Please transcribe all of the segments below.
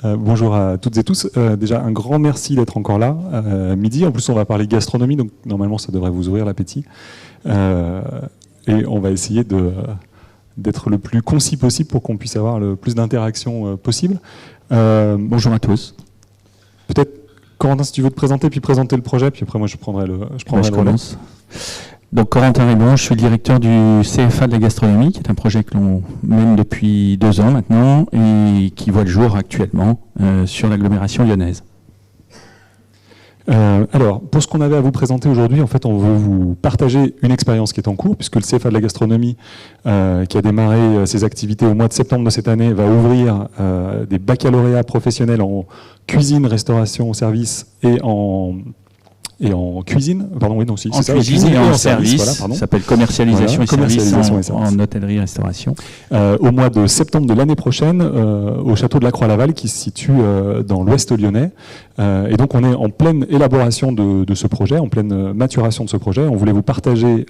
Bonjour à toutes et tous. Déjà, un grand merci d'être encore là, midi. En plus, on va parler gastronomie, donc normalement, ça devrait vous ouvrir l'appétit. Et on va essayer d'être le plus concis possible pour qu'on puisse avoir le plus d'interactions possible. Bonjour à tous. Peut-être, Corentin, si tu veux te présenter, puis présenter le projet, puis après, moi, je prendrai le Je commence. Donc, Corentin Ribon, je suis le directeur du CFA de la gastronomie, qui est un projet que l'on mène depuis 2 ans maintenant et qui voit le jour actuellement sur l'agglomération lyonnaise. Alors, pour ce qu'on avait à vous présenter aujourd'hui, en fait, on veut vous partager une expérience qui est en cours, puisque le CFA de la gastronomie, qui a démarré ses activités au mois de septembre de cette année, va ouvrir des baccalauréats professionnels en cuisine, restauration, service et en cuisine, pardon, oui, non, si, en cuisine et en service, voilà, ça s'appelle commercialisation, voilà, et service en hôtellerie-restauration. Au mois de septembre de l'année prochaine, au château de la Croix-Laval, qui se situe dans l'ouest lyonnais. Et donc, on est en pleine élaboration de ce projet, en pleine maturation de ce projet. On voulait vous partager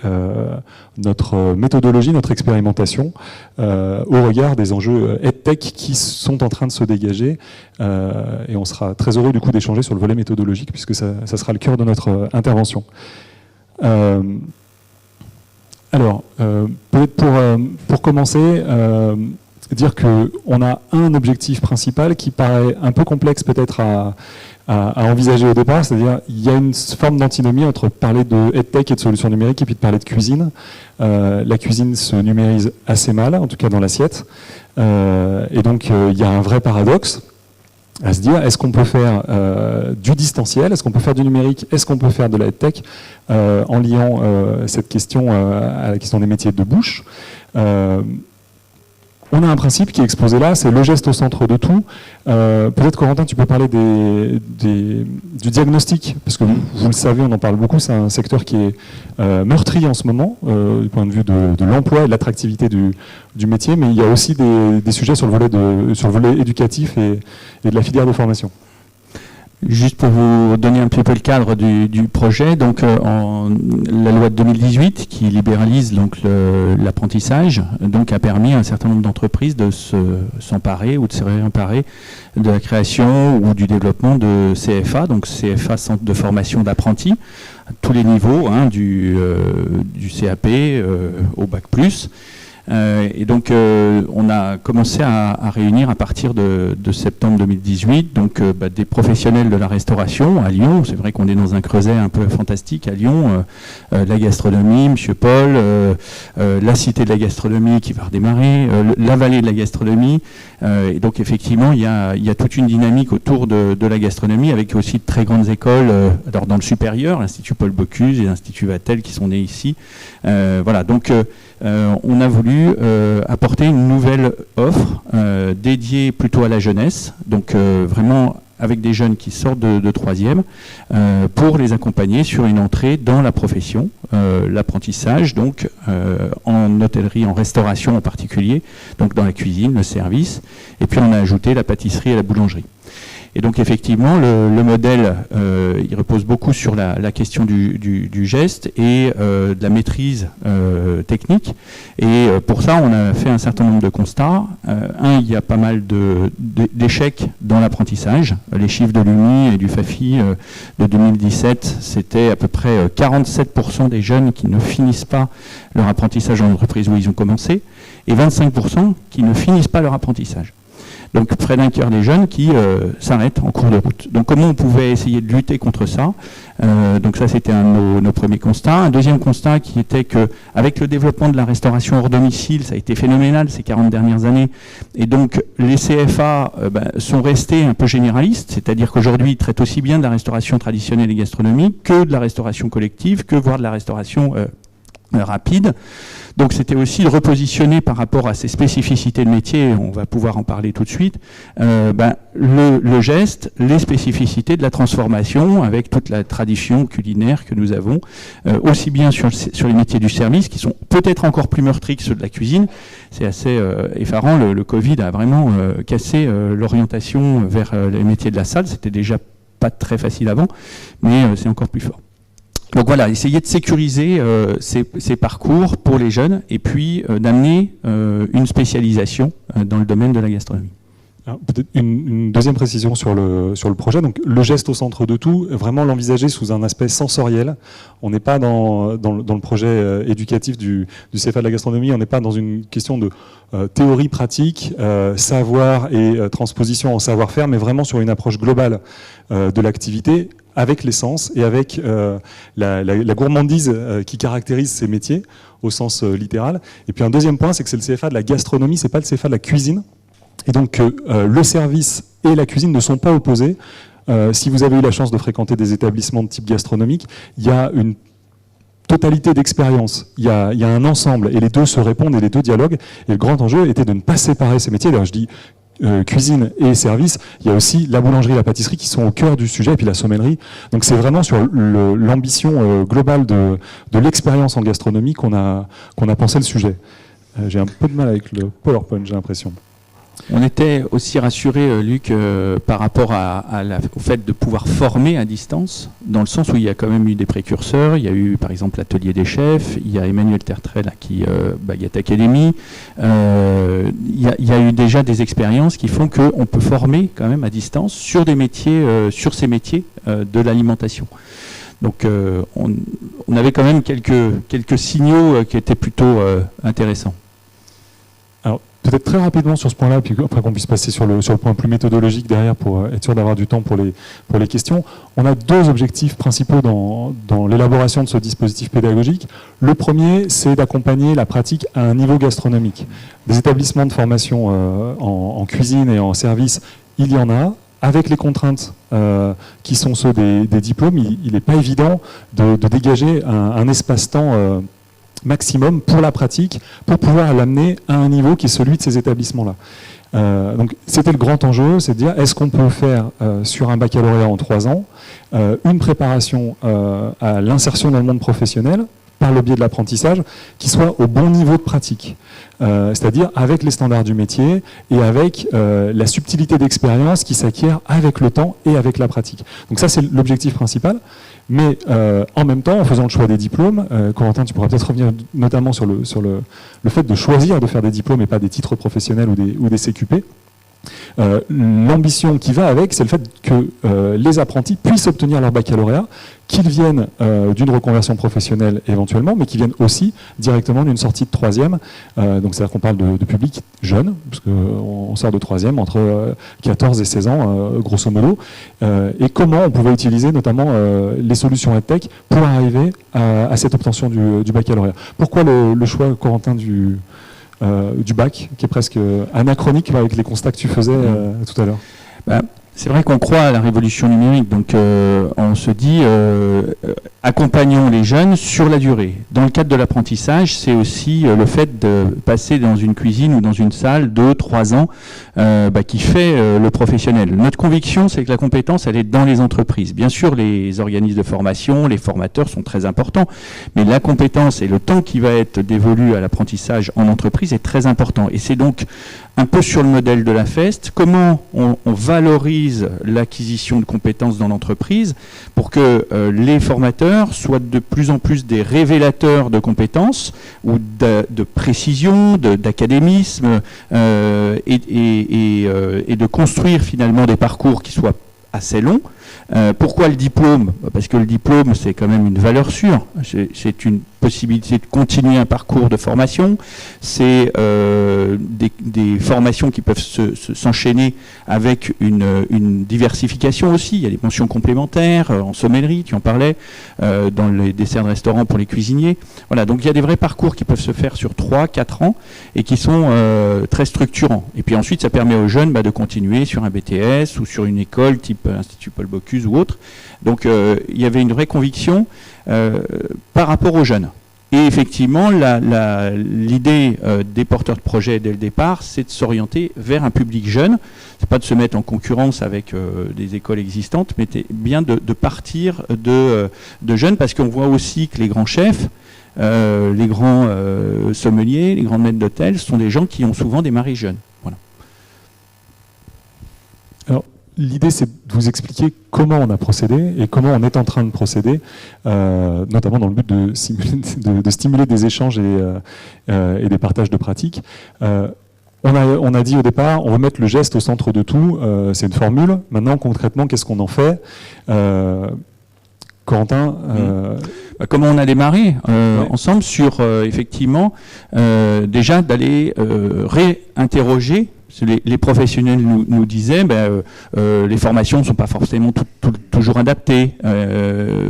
notre méthodologie, notre expérimentation, au regard des enjeux EdTech qui sont en train de se dégager. Et on sera très heureux, du coup, d'échanger sur le volet méthodologique, puisque ça sera le cœur de notre intervention. Alors, peut-être pour commencer, dire qu'on a un objectif principal qui paraît un peu complexe peut-être à envisager au départ, c'est-à-dire il y a une forme d'antinomie entre parler de EdTech et de solutions numériques et puis de parler de cuisine. La cuisine se numérise assez mal, en tout cas dans l'assiette, et donc il y a un vrai paradoxe à se dire, est-ce qu'on peut faire du distanciel, est-ce qu'on peut faire du numérique, est-ce qu'on peut faire de la EdTech, en liant cette question à la question des métiers de bouche. On a un principe qui est exposé là, c'est le geste au centre de tout. Peut-être, Corentin, tu peux parler du diagnostic, parce que vous le savez, on en parle beaucoup, c'est un secteur qui est meurtri en ce moment, du point de vue de l'emploi et de l'attractivité du métier, mais il y a aussi des sujets sur le volet éducatif et de la filière de formation. Juste pour vous donner un petit peu le cadre du projet, donc la loi de 2018 qui libéralise donc l'apprentissage, donc a permis à un certain nombre d'entreprises de s'emparer ou de se réemparer de la création ou du développement de CFA, donc CFA Centre de formation d'apprentis, à tous les niveaux, hein, du CAP au Bac+. Et donc on a commencé à réunir à partir de septembre 2018 donc des professionnels de la restauration à Lyon. C'est vrai qu'on est dans un creuset un peu fantastique à Lyon, la gastronomie, Monsieur Paul, la cité de la gastronomie qui va redémarrer, la vallée de la gastronomie, et donc effectivement il y a toute une dynamique autour de la gastronomie avec aussi de très grandes écoles, alors dans le supérieur, l'Institut Paul Bocuse et l'Institut Vatel qui sont nés ici. Voilà, donc on a voulu apporter une nouvelle offre dédiée plutôt à la jeunesse, donc vraiment avec des jeunes qui sortent de 3e, pour les accompagner sur une entrée dans la profession, l'apprentissage, donc en hôtellerie, en restauration en particulier, donc dans la cuisine, le service, et puis on a ajouté la pâtisserie et la boulangerie. Et donc effectivement, le modèle, il repose beaucoup sur la question du geste et de la maîtrise technique. Et pour ça, on a fait un certain nombre de constats. Il y a pas mal d'échecs dans l'apprentissage. Les chiffres de l'UMI et du FAFI de 2017, c'était à peu près 47% des jeunes qui ne finissent pas leur apprentissage en entreprise où ils ont commencé, et 25% qui ne finissent pas leur apprentissage. Donc près d'un quart des jeunes qui s'arrêtent en cours de route. Donc comment on pouvait essayer de lutter contre ça? Donc ça c'était un de nos premiers constats. Un deuxième constat qui était que avec le développement de la restauration hors domicile, ça a été phénoménal ces 40 dernières années. Et donc les CFA sont restés un peu généralistes, c'est-à-dire qu'aujourd'hui ils traitent aussi bien de la restauration traditionnelle et gastronomique que de la restauration collective, que voire de la restauration rapide. Donc c'était aussi de repositionner par rapport à ces spécificités de métier, on va pouvoir en parler tout de suite, le geste, les spécificités de la transformation avec toute la tradition culinaire que nous avons, aussi bien sur les métiers du service qui sont peut-être encore plus meurtris que ceux de la cuisine. C'est assez effarant, le Covid a vraiment cassé l'orientation vers les métiers de la salle, c'était déjà pas très facile avant, mais c'est encore plus fort. Donc voilà, essayer de sécuriser ces parcours pour les jeunes et puis d'amener une spécialisation dans le domaine de la gastronomie. Peut-être une deuxième précision sur le projet. Donc, le geste au centre de tout, vraiment l'envisager sous un aspect sensoriel. On n'est pas dans le projet éducatif du CFA de la gastronomie, on n'est pas dans une question de théorie pratique, savoir et transposition en savoir-faire, mais vraiment sur une approche globale de l'activité, avec les sens et avec la gourmandise qui caractérise ces métiers au sens littéral. Et puis un deuxième point, c'est que c'est le CFA de la gastronomie, c'est pas le CFA de la cuisine. Et donc le service et la cuisine ne sont pas opposés. Si vous avez eu la chance de fréquenter des établissements de type gastronomique, il y a une totalité d'expérience, il y a un ensemble, et les deux se répondent et les deux dialoguent. Et le grand enjeu était de ne pas séparer ces métiers. D'ailleurs, je dis cuisine et service, il y a aussi la boulangerie, la pâtisserie qui sont au cœur du sujet, et puis la sommellerie. Donc c'est vraiment sur l'ambition globale de l'expérience en gastronomie qu'on a pensé le sujet. J'ai un peu de mal avec le PowerPoint, j'ai l'impression. On était aussi rassuré, Luc, par rapport au fait de pouvoir former à distance, dans le sens où il y a quand même eu des précurseurs. Il y a eu par exemple l'atelier des chefs, il y a Emmanuel Tertrais qui Baguette Academy. Il y a eu déjà des expériences qui font qu'on peut former quand même à distance sur des métiers, sur ces métiers de l'alimentation. Donc on avait quand même quelques signaux qui étaient plutôt intéressants. Alors, peut-être très rapidement sur ce point-là, puis après qu'on puisse passer sur le point plus méthodologique derrière pour être sûr d'avoir du temps pour les questions. On a deux objectifs principaux dans l'élaboration de ce dispositif pédagogique. Le premier, c'est d'accompagner la pratique à un niveau gastronomique. Des établissements de formation en cuisine et en service, il y en a. Avec les contraintes qui sont ceux des diplômes, il n'est pas évident de dégager un espace-temps maximum pour la pratique, pour pouvoir l'amener à un niveau qui est celui de ces établissements-là. Donc c'était le grand enjeu, c'est de dire est-ce qu'on peut faire sur un baccalauréat en 3 ans une préparation à l'insertion dans le monde professionnel par le biais de l'apprentissage qui soit au bon niveau de pratique, c'est-à-dire avec les standards du métier et avec la subtilité d'expérience qui s'acquiert avec le temps et avec la pratique. Donc ça c'est l'objectif principal. Mais en même temps, en faisant le choix des diplômes, Corentin, tu pourras peut-être revenir notamment sur le fait de choisir de faire des diplômes et pas des titres professionnels ou des CQP. L'ambition qui va avec, c'est le fait que les apprentis puissent obtenir leur baccalauréat, qu'ils viennent d'une reconversion professionnelle éventuellement, mais qu'ils viennent aussi directement d'une sortie de 3e. Donc c'est-à-dire qu'on parle de public jeune, parce qu'on sort de 3e entre 14 et 16 ans, grosso modo. Et comment on pouvait utiliser notamment les solutions EdTech pour arriver à cette obtention du baccalauréat. Pourquoi le choix, Corentin, du bac, qui est presque anachronique avec les constats que tu faisais tout à l'heure? C'est vrai qu'on croit à la révolution numérique, donc on se dit accompagnons les jeunes sur la durée. Dans le cadre de l'apprentissage, c'est aussi le fait de passer dans une cuisine ou dans une salle 2-3 ans qui fait le professionnel. Notre conviction, c'est que la compétence, elle est dans les entreprises. Bien sûr, les organismes de formation, les formateurs sont très importants, mais la compétence et le temps qui va être dévolu à l'apprentissage en entreprise est très important. Et c'est donc un peu sur le modèle de la FEST, comment on valorise l'acquisition de compétences dans l'entreprise pour que les formateurs soient de plus en plus des révélateurs de compétences ou de précision, d'académisme et de construire finalement des parcours qui soient assez longs. Pourquoi le diplôme? Parce que le diplôme, c'est quand même une valeur sûre. C'est une possibilité de continuer un parcours de formation. C'est des formations qui peuvent s'enchaîner avec une diversification aussi. Il y a des mentions complémentaires en sommellerie, tu en parlais, dans les desserts de restaurant pour les cuisiniers. Voilà, donc il y a des vrais parcours qui peuvent se faire sur 3-4 ans et qui sont très structurants. Et puis ensuite, ça permet aux jeunes de continuer sur un BTS ou sur une école type Institut Paul Bocuse ou autre. Donc il y avait une vraie conviction par rapport aux jeunes. Et effectivement, l'idée des porteurs de projets dès le départ, c'est de s'orienter vers un public jeune. C'est pas de se mettre en concurrence avec des écoles existantes, mais bien de partir de jeunes, parce qu'on voit aussi que les grands chefs, les grands sommeliers, les grands maîtres d'hôtel sont des gens qui ont souvent démarré jeunes. Voilà. Alors, l'idée, c'est de vous expliquer comment on a procédé et comment on est en train de procéder, notamment dans le but de stimuler des échanges et des partages de pratiques. On a dit au départ, on veut mettre le geste au centre de tout, c'est une formule. Maintenant, concrètement, qu'est-ce qu'on en fait Corentin Comment on a démarré ensemble sur, effectivement, déjà d'aller réinterroger. Les professionnels nous disaient les formations ne sont pas forcément toujours adaptées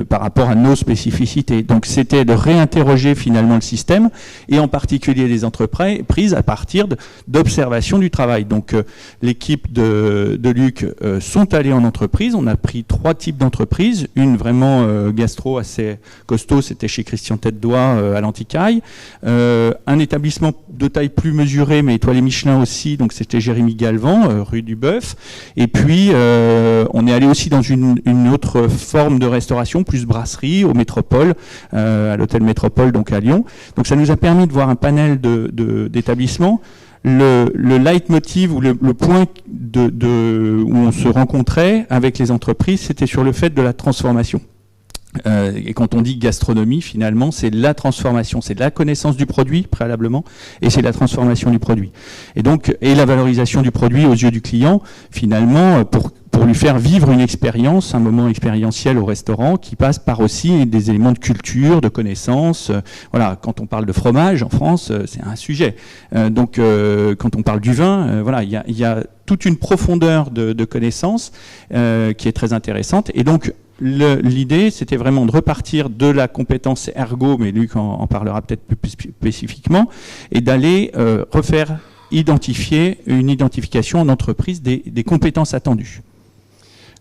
par rapport à nos spécificités. Donc c'était de réinterroger finalement le système et en particulier les entreprises à partir d'observation du travail. Donc l'équipe de Luc sont allés en entreprise. On a pris 3 types d'entreprises. Une vraiment gastro assez costaud, c'était chez Christian Tête-Doigt à l'Anticaille. Un établissement de taille plus mesurée, mais étoilé Michelin aussi, donc c'était Jérémy Galvan, rue du Bœuf. Et puis, on est allé aussi dans une autre forme de restauration, plus brasserie, au Métropole, à l'hôtel Métropole, donc à Lyon. Donc, ça nous a permis de voir un panel d'établissements. Le leitmotiv ou le point où on se rencontrait avec les entreprises, c'était sur le fait de la transformation. Et quand on dit gastronomie, finalement, c'est la transformation, c'est la connaissance du produit préalablement, et c'est la transformation du produit. Et donc, et la valorisation du produit aux yeux du client, finalement, pour lui faire vivre une expérience, un moment expérientiel au restaurant, qui passe par aussi des éléments de culture, de connaissance. Voilà, quand on parle de fromage en France, c'est un sujet. Donc, quand on parle du vin, voilà, il y a toute une profondeur de connaissances qui est très intéressante. Et donc, l'idée, c'était vraiment de repartir de la compétence ergo, mais Luc en parlera peut-être plus spécifiquement, et d'aller identifier une identification en entreprise des compétences attendues.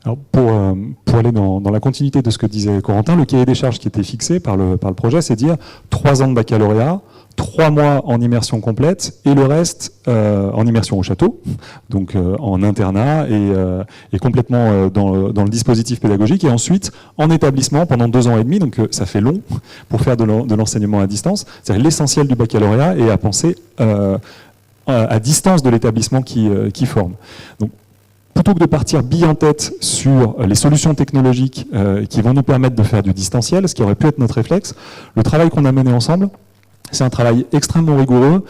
Alors pour aller dans la continuité de ce que disait Corentin, le cahier des charges qui était fixé par le projet, c'est dire 3 ans de baccalauréat, 3 mois en immersion complète et le reste en immersion au château, donc en internat et complètement dans le dispositif pédagogique, et ensuite en établissement pendant 2 ans et demi, donc ça fait long pour faire de l'enseignement à distance. C'est-à-dire l'essentiel du baccalauréat est à penser à distance de l'établissement qui forme. Donc, plutôt que de partir bille en tête sur les solutions technologiques qui vont nous permettre de faire du distanciel, ce qui aurait pu être notre réflexe, le travail qu'on a mené ensemble, c'est un travail extrêmement rigoureux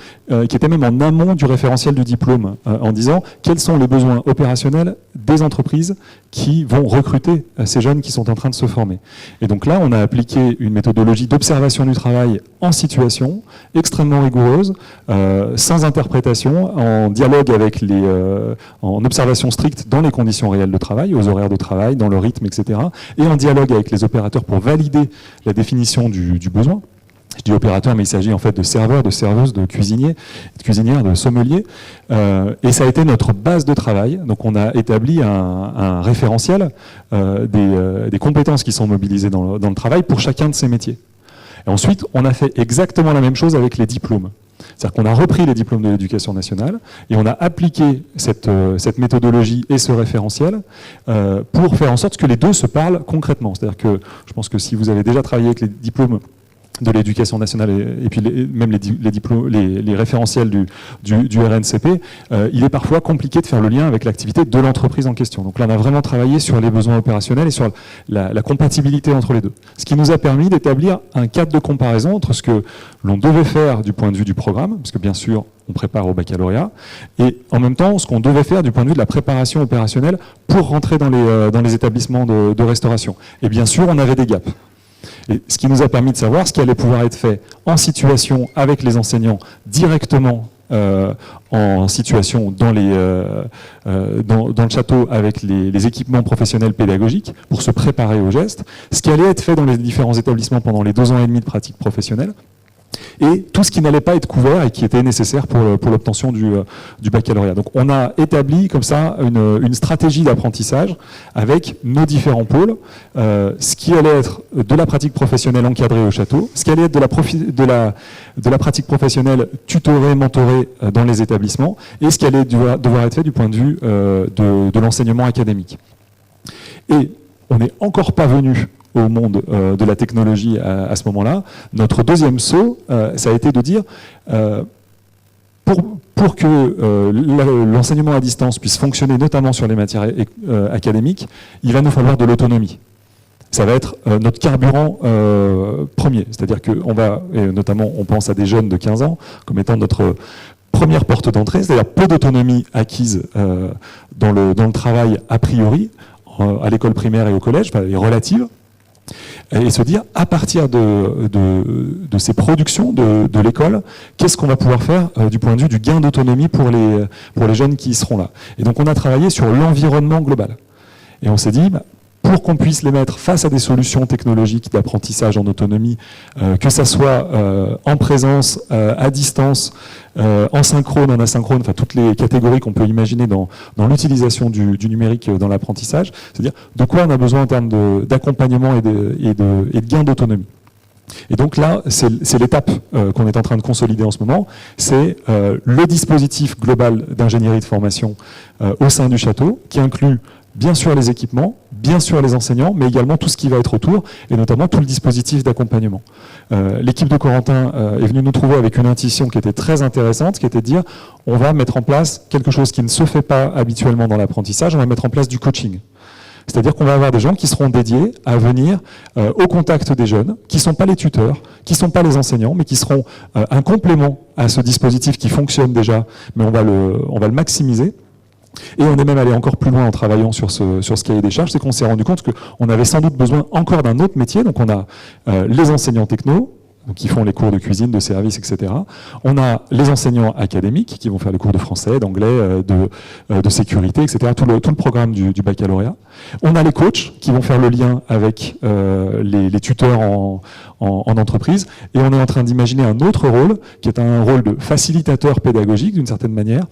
qui était même en amont du référentiel du diplôme, en disant quels sont les besoins opérationnels des entreprises qui vont recruter ces jeunes qui sont en train de se former. Et donc là, on a appliqué une méthodologie d'observation du travail en situation, extrêmement rigoureuse, sans interprétation, en dialogue avec en observation stricte dans les conditions réelles de travail, aux horaires de travail, dans le rythme, etc. Et en dialogue avec les opérateurs pour valider la définition du besoin. Je dis opérateur, mais il s'agit en fait de serveurs, de serveuses, de cuisiniers, de cuisinières, de sommeliers. Et ça a été notre base de travail. Donc on a établi un référentiel des compétences qui sont mobilisées dans le travail pour chacun de ces métiers. Et ensuite, on a fait exactement la même chose avec les diplômes. C'est-à-dire qu'on a repris les diplômes de l'éducation nationale et on a appliqué cette méthodologie et ce référentiel pour faire en sorte que les deux se parlent concrètement. C'est-à-dire que je pense que si vous avez déjà travaillé avec les diplômes de l'éducation nationale et puis même les référentiels du RNCP, il est parfois compliqué de faire le lien avec l'activité de l'entreprise en question. Donc là, on a vraiment travaillé sur les besoins opérationnels et sur la compatibilité entre les deux. Ce qui nous a permis d'établir un cadre de comparaison entre ce que l'on devait faire du point de vue du programme, parce que bien sûr, on prépare au baccalauréat, et en même temps, ce qu'on devait faire du point de vue de la préparation opérationnelle pour rentrer dans les établissements de restauration. Et bien sûr, on avait des gaps. Et ce qui nous a permis de savoir ce qui allait pouvoir être fait en situation avec les enseignants directement en situation dans le château avec les équipements professionnels pédagogiques pour se préparer au geste, ce qui allait être fait dans les différents établissements pendant les 2 ans et demi de pratique professionnelle, et tout ce qui n'allait pas être couvert et qui était nécessaire pour l'obtention du baccalauréat. Donc on a établi comme ça une stratégie d'apprentissage avec nos différents pôles, ce qui allait être de la pratique professionnelle encadrée au château, ce qui allait être de la pratique professionnelle tutorée, mentorée dans les établissements, et ce qui allait devoir être fait du point de vue de l'enseignement académique. Et on n'est encore pas venu au monde de la technologie à ce moment-là. Notre deuxième saut, ça a été de dire, pour que l'enseignement à distance puisse fonctionner, notamment sur les matières académiques, il va nous falloir de l'autonomie. Ça va être notre carburant premier. C'est-à-dire qu'on va, et notamment on pense à des jeunes de 15 ans, comme étant notre première porte d'entrée, c'est-à-dire peu d'autonomie acquise dans le travail a priori, à l'école primaire et au collège, enfin, est relative, et se dire, à partir de ces productions de l'école, qu'est-ce qu'on va pouvoir faire du point de vue du gain d'autonomie pour les jeunes qui seront là. Et donc on a travaillé sur l'environnement global. Et on s'est dit, pour qu'on puisse les mettre face à des solutions technologiques d'apprentissage en autonomie, que ça soit en présence, à distance, en synchrone, en asynchrone, enfin toutes les catégories qu'on peut imaginer dans l'utilisation du numérique dans l'apprentissage, c'est-à-dire de quoi on a besoin en termes d'accompagnement et de gain d'autonomie. Et donc là, c'est l'étape qu'on est en train de consolider en ce moment, c'est le dispositif global d'ingénierie de formation au sein du château, qui inclut bien sûr les équipements, bien sûr les enseignants, mais également tout ce qui va être autour, et notamment tout le dispositif d'accompagnement. L'équipe de Corentin est venue nous trouver avec une intuition qui était très intéressante, qui était de dire, on va mettre en place quelque chose qui ne se fait pas habituellement dans l'apprentissage, on va mettre en place du coaching. C'est-à-dire qu'on va avoir des gens qui seront dédiés à venir au contact des jeunes, qui ne sont pas les tuteurs, qui ne sont pas les enseignants, mais qui seront un complément à ce dispositif qui fonctionne déjà, mais on va le maximiser. Et on est même allé encore plus loin en travaillant sur ce cahier des charges, c'est qu'on s'est rendu compte qu'on avait sans doute besoin encore d'un autre métier. Donc on a les enseignants techno, qui font les cours de cuisine, de service, etc. On a les enseignants académiques qui vont faire les cours de français, d'anglais, de sécurité, etc. Tout le programme du baccalauréat. On a les coachs qui vont faire le lien avec les tuteurs en entreprise. Et on est en train d'imaginer un autre rôle, qui est un rôle de facilitateur pédagogique d'une certaine manière,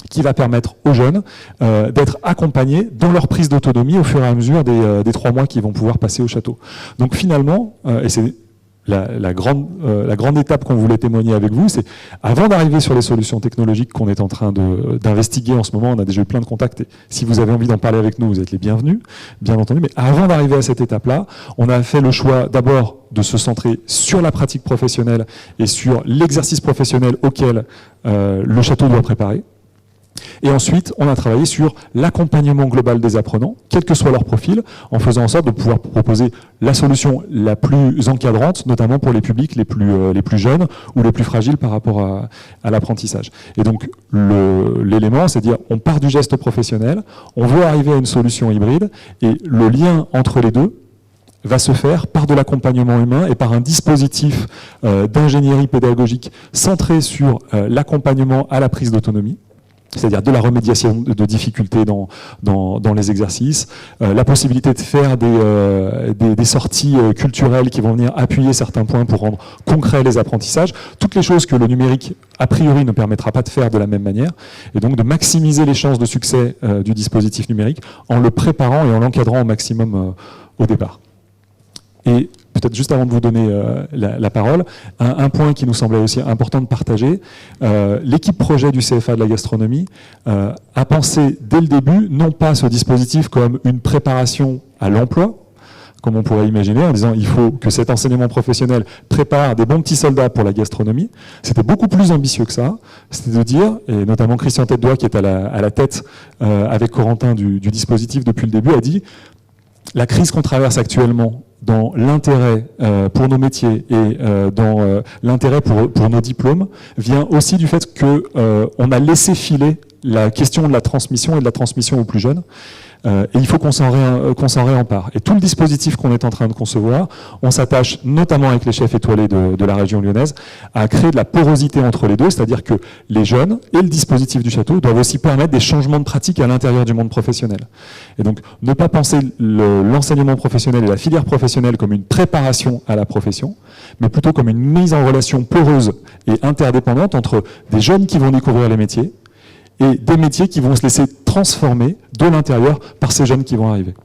qui va permettre aux jeunes d'être accompagnés dans leur prise d'autonomie au fur et à mesure des 3 mois qu'ils vont pouvoir passer au château. Donc finalement, et c'est la grande étape qu'on voulait témoigner avec vous, c'est avant d'arriver sur les solutions technologiques qu'on est en train d'investiguer en ce moment, on a déjà eu plein de contacts, et si vous avez envie d'en parler avec nous, vous êtes les bienvenus, bien entendu, mais avant d'arriver à cette étape-là, on a fait le choix d'abord de se centrer sur la pratique professionnelle et sur l'exercice professionnel auquel le château doit préparer. Et ensuite, on a travaillé sur l'accompagnement global des apprenants, quel que soit leur profil, en faisant en sorte de pouvoir proposer la solution la plus encadrante, notamment pour les publics les plus jeunes ou les plus fragiles par rapport à l'apprentissage. Et donc, l'élément, c'est de dire, on part du geste professionnel, on veut arriver à une solution hybride, et le lien entre les deux va se faire par de l'accompagnement humain et par un dispositif d'ingénierie pédagogique centré sur l'accompagnement à la prise d'autonomie, c'est-à-dire de la remédiation de difficultés dans les exercices, la possibilité de faire des sorties culturelles qui vont venir appuyer certains points pour rendre concrets les apprentissages, toutes les choses que le numérique, a priori, ne permettra pas de faire de la même manière, et donc de maximiser les chances de succès du dispositif numérique en le préparant et en l'encadrant au maximum au départ. Et peut-être juste avant de vous donner la parole, un point qui nous semblait aussi important de partager, l'équipe projet du CFA de la gastronomie a pensé dès le début, non pas ce dispositif comme une préparation à l'emploi, comme on pourrait imaginer, en disant il faut que cet enseignement professionnel prépare des bons petits soldats pour la gastronomie. C'était beaucoup plus ambitieux que ça. C'était de dire, et notamment Christian Tête-Doigt, qui est à la tête avec Corentin du dispositif depuis le début, a dit la crise qu'on traverse actuellement dans l'intérêt pour nos métiers et dans l'intérêt pour nos diplômes vient aussi du fait qu'on a laissé filer la question de la transmission et de la transmission aux plus jeunes. Et il faut qu'on s'en réempare. Et tout le dispositif qu'on est en train de concevoir, on s'attache notamment avec les chefs étoilés de la région lyonnaise à créer de la porosité entre les deux, c'est-à-dire que les jeunes et le dispositif du château doivent aussi permettre des changements de pratique à l'intérieur du monde professionnel. Et donc, ne pas penser l'enseignement professionnel et la filière professionnelle comme une préparation à la profession, mais plutôt comme une mise en relation poreuse et interdépendante entre des jeunes qui vont découvrir les métiers et des métiers qui vont se laisser transformer de l'intérieur par ces jeunes qui vont arriver.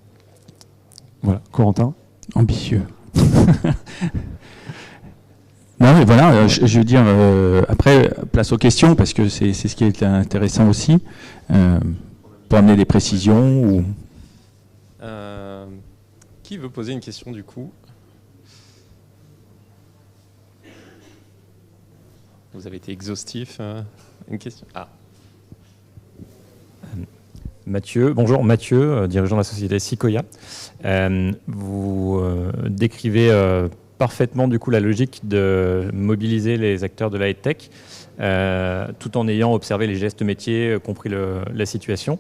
Voilà, Corentin. Ambitieux. Non, mais voilà, je veux dire, après, place aux questions, parce que c'est ce qui est intéressant aussi, pour amener des précisions. Ou... Qui veut poser une question du coup? Vous avez été exhaustif. Une question? Ah. Mathieu, bonjour, Mathieu, dirigeant de la société Sequoia. Vous décrivez parfaitement du coup la logique de mobiliser les acteurs de la EdTech, tout en ayant observé les gestes métiers, compris la situation.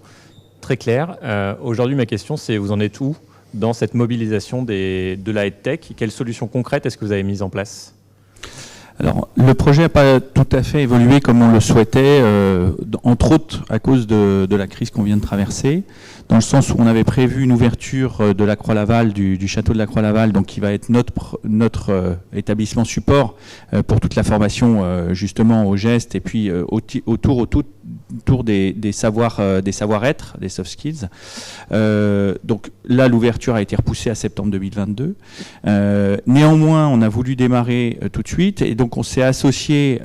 Très clair. Aujourd'hui, ma question, c'est vous en êtes où dans cette mobilisation de la EdTech? Quelles solutions concrètes est-ce que vous avez mises en place? Alors, le projet n'a pas tout à fait évolué comme on le souhaitait, entre autres à cause de la crise qu'on vient de traverser, dans le sens où on avait prévu une ouverture de la Croix-Laval, du château de la Croix-Laval, donc qui va être notre établissement support pour toute la formation justement aux gestes et puis autour des savoir-être, des soft skills. Donc là, l'ouverture a été repoussée à septembre 2022. Néanmoins, on a voulu démarrer tout de suite et donc on s'est associé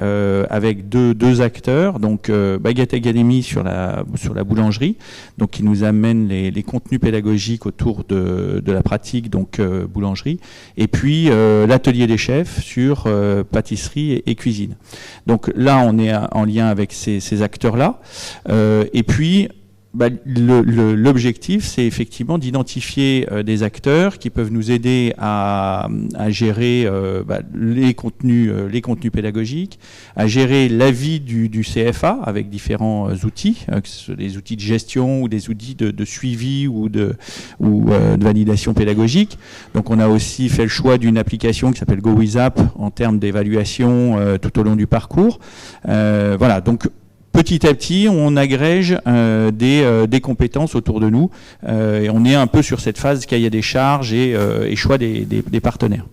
avec deux acteurs, donc Baguette Academy sur la boulangerie, donc qui nous amène les contenus pédagogiques autour de la pratique, donc boulangerie, et puis l'atelier des chefs sur pâtisserie et cuisine. Donc là, on est en lien avec ces acteurs-là. Et puis, l'objectif, c'est effectivement d'identifier des acteurs qui peuvent nous aider à gérer les contenus pédagogiques, à gérer l'avis du CFA avec différents outils, que ce soit des outils de gestion ou des outils de suivi ou de validation pédagogique. Donc on a aussi fait le choix d'une application qui s'appelle GoWithApp en termes d'évaluation tout au long du parcours. Voilà, donc petit à petit, on agrège des compétences autour de nous et on est un peu sur cette phase cahier des charges et choix des partenaires.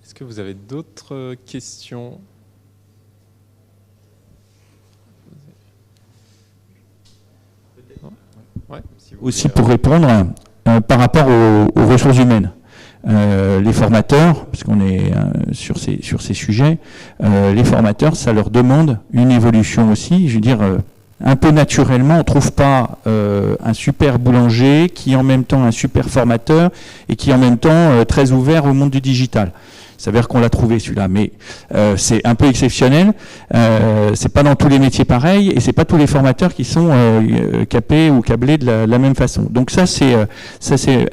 Est-ce que vous avez d'autres questions? Ouais, si vous Aussi voulez, pour répondre par rapport aux ressources humaines. Les formateurs, parce qu'on est sur ces sujets, les formateurs, ça leur demande une évolution aussi. Je veux dire, un peu naturellement, on ne trouve pas un super boulanger qui est en même temps un super formateur et qui est en même temps très ouvert au monde du digital. Il s'avère qu'on l'a trouvé celui-là, mais c'est un peu exceptionnel. C'est pas dans tous les métiers pareil, et c'est pas tous les formateurs qui sont capés ou câblés de la même façon. Donc ça c'est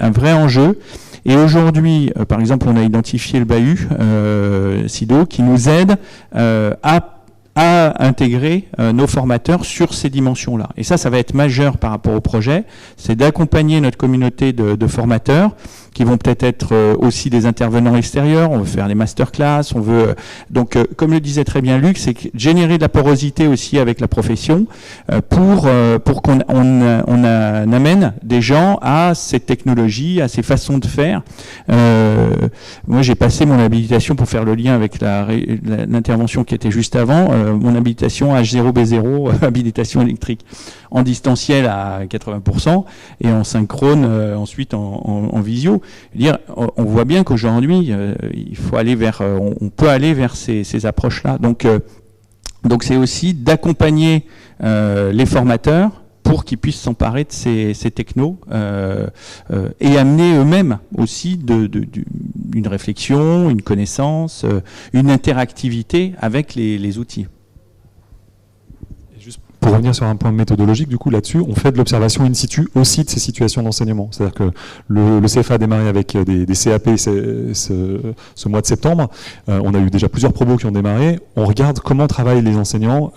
un vrai enjeu. Et aujourd'hui, par exemple, on a identifié le bahut SIDO qui nous aide à intégrer nos formateurs sur ces dimensions-là. Et ça va être majeur par rapport au projet, c'est d'accompagner notre communauté de formateurs qui vont peut-être être aussi des intervenants extérieurs, on veut faire des masterclass, on veut... Donc, comme le disait très bien Luc, c'est générer de la porosité aussi avec la profession pour qu'on amène des gens à cette technologie, à ces façons de faire. Moi, j'ai passé mon habilitation pour faire le lien avec l'intervention qui était juste avant, mon habilitation H0B0, habilitation électrique, en distanciel à 80% et en synchrone ensuite en visio. Dire, on voit bien qu'aujourd'hui, il faut aller vers, on peut aller vers ces approches-là. Donc c'est aussi d'accompagner les formateurs pour qu'ils puissent s'emparer de ces technos et amener eux-mêmes aussi une réflexion, une connaissance, une interactivité avec les outils. Pour revenir sur un point méthodologique, du coup, là-dessus, on fait de l'observation in situ aussi de ces situations d'enseignement. C'est-à-dire que le CFA a démarré avec des CAP ce mois de septembre. On a eu déjà plusieurs probos qui ont démarré. On regarde comment travaillent les enseignants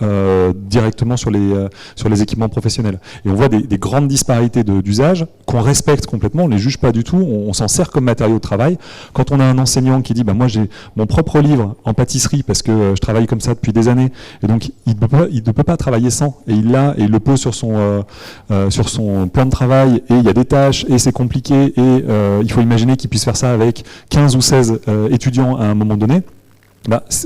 directement sur les équipements professionnels. Et on voit des grandes disparités d'usage qu'on respecte complètement, on ne les juge pas du tout, on s'en sert comme matériau de travail. Quand on a un enseignant qui dit moi j'ai mon propre livre en pâtisserie parce que je travaille comme ça depuis des années, et donc il ne peut pas travailler sans. Et il l'a, et il le pose sur son plan de travail, et il y a des tâches, et c'est compliqué, et il faut imaginer qu'il puisse faire ça avec 15 ou 16 étudiants à un moment donné.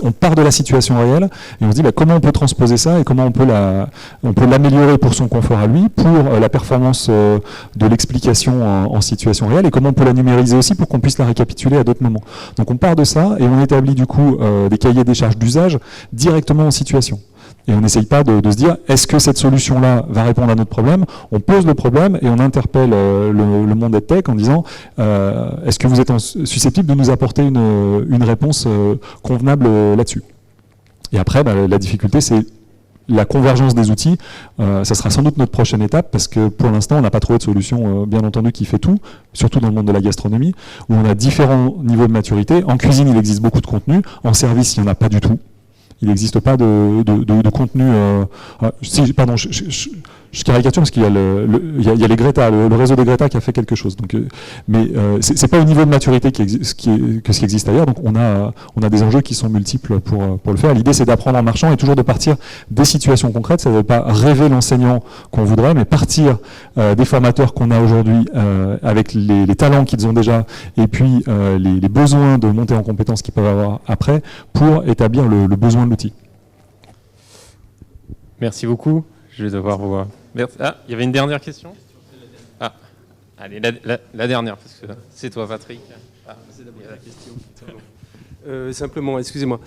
On part de la situation réelle, et on se dit comment on peut transposer ça, et comment on peut l'améliorer pour son confort à lui, pour la performance de l'explication en situation réelle, et comment on peut la numériser aussi pour qu'on puisse la récapituler à d'autres moments. Donc on part de ça, et on établit du coup des cahiers des charges d'usage directement en situation. Et on n'essaye pas de se dire, est-ce que cette solution-là va répondre à notre problème? On pose le problème et on interpelle le monde EdTech en disant, est-ce que vous êtes susceptible de nous apporter une réponse convenable là-dessus? Et après, la difficulté, c'est la convergence des outils, ça sera sans doute notre prochaine étape, parce que pour l'instant, on n'a pas trouvé de solution, bien entendu, qui fait tout, surtout dans le monde de la gastronomie, où on a différents niveaux de maturité. En cuisine, il existe beaucoup de contenu. En service, il n'y en a pas du tout. Il n'existe pas de contenu... pardon, je caricature parce qu'il y a il y a les Greta, le réseau des Greta qui a fait quelque chose. Donc, mais c'est pas au niveau de maturité que ce qui existe ailleurs. Donc on a des enjeux qui sont multiples pour le faire. L'idée, c'est d'apprendre en marchant et toujours de partir des situations concrètes. Ça ne veut pas rêver l'enseignant qu'on voudrait, mais partir des formateurs qu'on a aujourd'hui avec les talents qu'ils ont déjà et puis les besoins de monter en compétences qu'ils peuvent avoir après pour établir le besoin de l'outil. Merci beaucoup. Je vais devoir vous... Merci. Ah, il y avait une dernière question. Ah, allez, la dernière, parce que c'est toi, Patrick. Ah, c'est d'abord la question. Simplement, excusez-moi.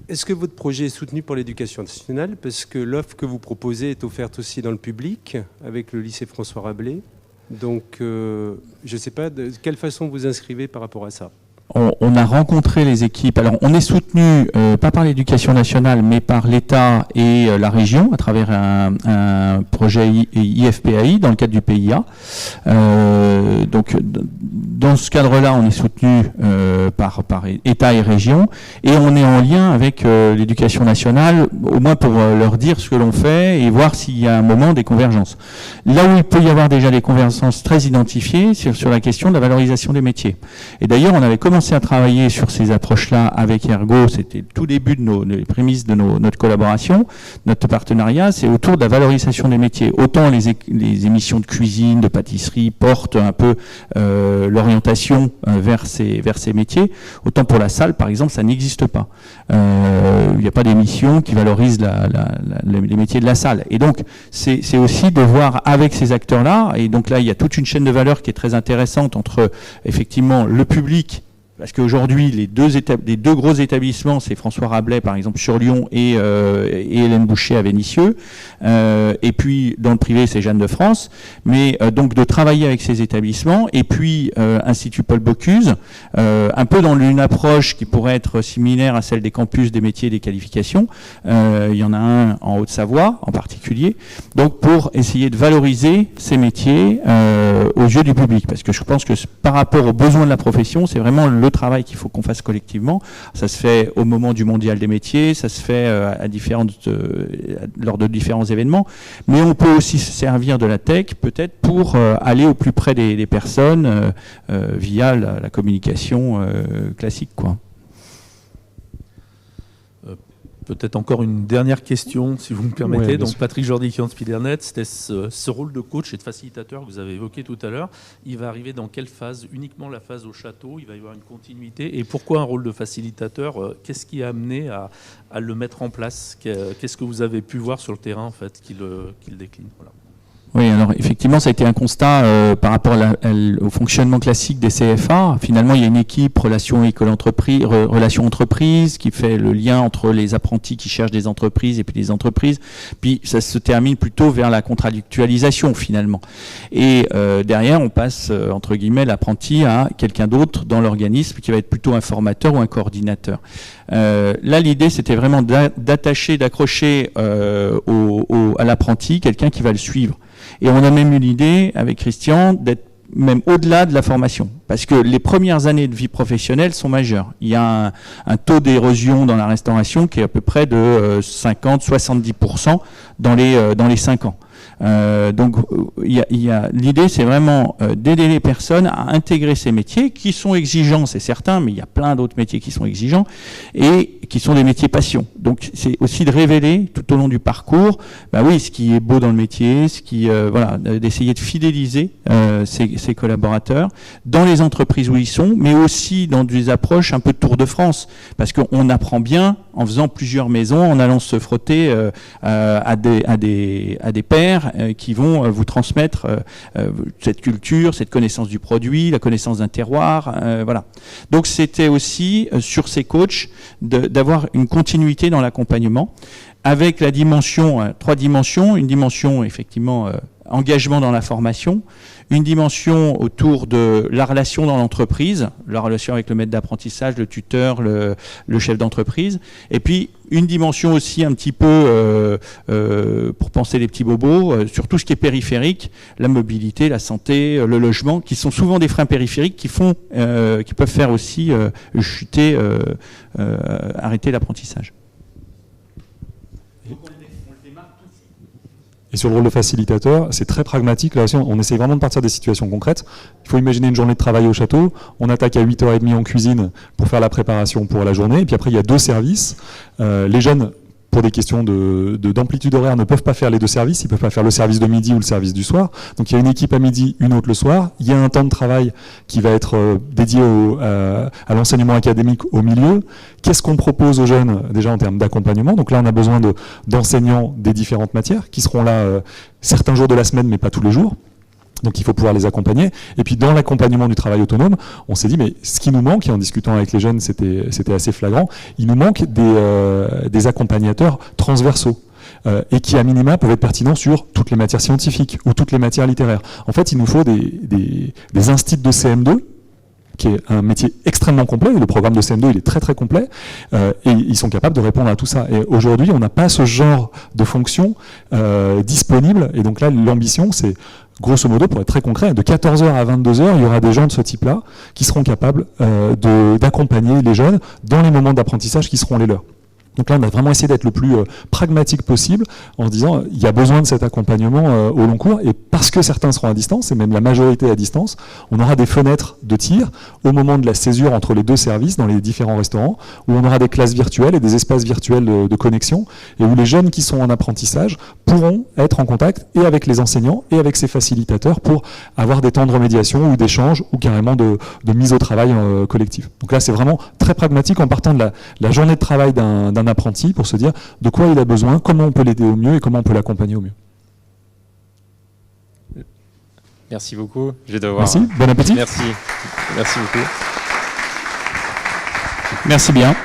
Est-ce que votre projet est soutenu par l'éducation nationale? Parce que l'offre que vous proposez est offerte aussi dans le public, avec le lycée François Rabelais. Donc, je ne sais pas de quelle façon vous inscrivez par rapport à ça. On a rencontré les équipes. Alors, on est soutenu pas par l'éducation nationale, mais par l'État et la région à travers un projet IFPAI dans le cadre du PIA. Donc, dans ce cadre-là, on est soutenu par État et région, et on est en lien avec l'éducation nationale, au moins pour leur dire ce que l'on fait et voir s'il y a un moment des convergences. Là où il peut y avoir déjà des convergences très identifiées, sur la question de la valorisation des métiers. Et d'ailleurs, on avait commencé à travailler sur ces approches-là avec Ergo. C'était le tout début de les prémices de notre collaboration, notre partenariat. C'est autour de la valorisation des métiers. Autant les émissions de cuisine, de pâtisserie portent un peu l'orientation vers ces métiers, autant pour la salle, par exemple, ça n'existe pas. Il n'y a pas d'émission qui valorise les métiers de la salle. Et donc, c'est aussi de voir avec ces acteurs-là, et donc là, il y a toute une chaîne de valeur qui est très intéressante entre, effectivement, le public. Parce qu'aujourd'hui, les deux gros établissements, c'est François Rabelais, par exemple, sur Lyon, et Hélène Boucher à Vénissieux. Et puis, dans le privé, c'est Jeanne de France. Mais donc, de travailler avec ces établissements. Et puis, Institut Paul Bocuse, un peu dans une approche qui pourrait être similaire à celle des campus des métiers et des qualifications. Il y en a un en Haute-Savoie, en particulier. Donc, pour essayer de valoriser ces métiers aux yeux du public. Parce que je pense que par rapport aux besoins de la profession, c'est vraiment le travail qu'il faut qu'on fasse collectivement. Ça se fait au moment du mondial des métiers, ça se fait lors de différents événements, mais on peut aussi se servir de la tech peut-être pour aller au plus près des personnes via la communication classique, quoi. Peut-être encore une dernière question, si vous me permettez. Ouais, donc Patrick Jordi, qui est en Spidernet, c'était ce rôle de coach et de facilitateur que vous avez évoqué tout à l'heure. Il va arriver dans quelle phase? Uniquement la phase au château? Il va y avoir une continuité? Et pourquoi un rôle de facilitateur? Qu'est-ce qui a amené à le mettre en place? Qu'est-ce que vous avez pu voir sur le terrain, en fait, qui le décline? Voilà. Oui, alors effectivement, ça a été un constat par rapport au fonctionnement classique des CFA. Finalement, il y a une équipe relations école-entreprise, relations entreprises qui fait le lien entre les apprentis qui cherchent des entreprises et puis les entreprises. Puis ça se termine plutôt vers la contractualisation finalement. Et derrière, on passe entre guillemets l'apprenti à quelqu'un d'autre dans l'organisme qui va être plutôt un formateur ou un coordinateur. Là, l'idée, c'était vraiment d'accrocher à l'apprenti quelqu'un qui va le suivre. Et on a même eu l'idée, avec Christian, d'être même au-delà de la formation. Parce que les premières années de vie professionnelle sont majeures. Il y a un taux d'érosion dans la restauration qui est à peu près de 50-70% dans les 5 ans. Donc, l'idée, c'est vraiment d'aider les personnes à intégrer ces métiers qui sont exigeants, c'est certain, mais il y a plein d'autres métiers qui sont exigeants et qui sont des métiers passion. Donc, c'est aussi de révéler tout au long du parcours, ce qui est beau dans le métier, d'essayer de fidéliser ces collaborateurs dans les entreprises où ils sont, mais aussi dans des approches un peu de Tour de France, parce qu'on apprend bien en faisant plusieurs maisons, en allant se frotter à des pairs qui vont vous transmettre cette culture, cette connaissance du produit, la connaissance d'un terroir, voilà. Donc c'était aussi sur ces coachs d'avoir une continuité dans l'accompagnement avec la dimension, 3 dimensions, une dimension effectivement engagement dans la formation, une dimension autour de la relation dans l'entreprise, la relation avec le maître d'apprentissage, le tuteur, le chef d'entreprise, et puis une dimension aussi un petit peu, pour penser les petits bobos, sur tout ce qui est périphérique, la mobilité, la santé, le logement, qui sont souvent des freins périphériques qui peuvent faire aussi chuter, arrêter l'apprentissage. Et sur le rôle de facilitateur, c'est très pragmatique. Là aussi, on essaie vraiment de partir des situations concrètes. Il faut imaginer une journée de travail au château. On attaque à 8h30 en cuisine pour faire la préparation pour la journée. Et puis après, il y a 2 services. Les jeunes, pour des questions d'amplitude horaire, ne peuvent pas faire les 2 services. Ils ne peuvent pas faire le service de midi ou le service du soir. Donc il y a une équipe à midi, une autre le soir. Il y a un temps de travail qui va être dédié à l'enseignement académique au milieu. Qu'est-ce qu'on propose aux jeunes déjà en termes d'accompagnement? Donc là, on a besoin d'enseignants des différentes matières qui seront là certains jours de la semaine, mais pas tous les jours. Donc il faut pouvoir les accompagner. Et puis dans l'accompagnement du travail autonome, on s'est dit, mais ce qui nous manque, et en discutant avec les jeunes, c'était assez flagrant, il nous manque des accompagnateurs transversaux. Et qui à minima peuvent être pertinents sur toutes les matières scientifiques ou toutes les matières littéraires. En fait, il nous faut des instituts de CM2, qui est un métier extrêmement complet, et le programme de CM2 il est très très complet, et ils sont capables de répondre à tout ça. Et aujourd'hui, on n'a pas ce genre de fonction disponible, et donc là, l'ambition, c'est grosso modo, pour être très concret, de 14h à 22h, il y aura des gens de ce type-là qui seront capables d'accompagner les jeunes dans les moments d'apprentissage qui seront les leurs. Donc là, on a vraiment essayé d'être le plus pragmatique possible en se disant il y a besoin de cet accompagnement au long cours, et parce que certains seront à distance, et même la majorité à distance, on aura des fenêtres de tir au moment de la césure entre les 2 services dans les différents restaurants, où on aura des classes virtuelles et des espaces virtuels de connexion, et où les jeunes qui sont en apprentissage pourront être en contact et avec les enseignants et avec ces facilitateurs pour avoir des temps de remédiation ou d'échange ou carrément de mise au travail collectif. Donc là, c'est vraiment très pragmatique en partant de la journée de travail d'un apprenti pour se dire de quoi il a besoin, comment on peut l'aider au mieux et comment on peut l'accompagner au mieux. Merci beaucoup. Je vais devoir... Merci, bon appétit. Merci. Merci beaucoup. Merci bien.